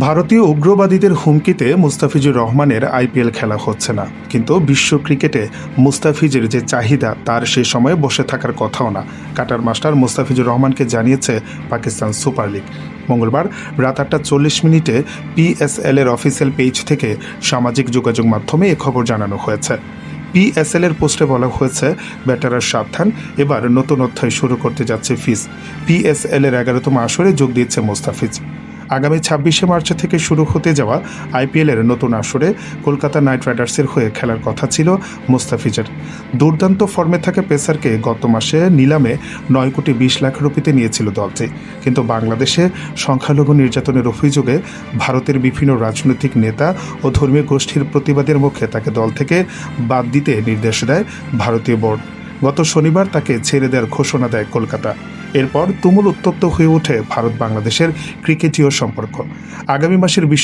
ভারতীয় উগ্রবাদীদের হুমকিতে মুস্তাফিজুর রহমানের আইপিএল খেলা হচ্ছে না, কিন্তু বিশ্ব ক্রিকেটে মুস্তাফিজের যে চাহিদা তার সে সময়ে বসে থাকার কথাও না। কাটার মাস্টার মুস্তাফিজুর রহমানকে জানিয়েছে পাকিস্তান সুপার লিগ। মঙ্গলবার রাত 8:40 পিএসএল এর অফিসিয়াল পেজ থেকে সামাজিক যোগাযোগ মাধ্যমে এ খবর জানানো হয়েছে। পিএসএল এর পোস্টে বলা হয়েছে, ব্যাটাররা সাবধান, এবার নতুন অধ্যায় শুরু করতে যাচ্ছে ফিজ। পিএসএল এর 11তম আসরে যোগ দিয়েছে মুস্তাফিজ। আগামী 26শে মার্চ থেকে শুরু হতে যাওয়া আইপিএলের নতুন আসরে কলকাতা নাইট রাইডার্সের হয়ে খেলার কথা ছিল মুস্তাফিজের। দুর্দান্ত ফর্মে থাকা পেসারকে গত মাসে নিলামে 9,20,00,000 রুপিতে নিয়েছিল দলটি, কিন্তু বাংলাদেশে সংখ্যালঘু নির্যাতনের অভিযোগে ভারতের বিভিন্ন রাজনৈতিক নেতা ও ধর্মীয় গোষ্ঠীর প্রতিবাদের মুখে তাকে দল থেকে বাদ দিতে নির্দেশ দেয় ভারতীয় বোর্ড। গত শনিবার তাকে ছেড়ে দেওয়ার ঘোষণা দেয় কলকাতা। এরপর তুমুল উত্তপ্ত হয়ে ওঠে ভারত বাংলাদেশের ক্রিকেটীয় সম্পর্ক। আগামী মাসের বিশ্ব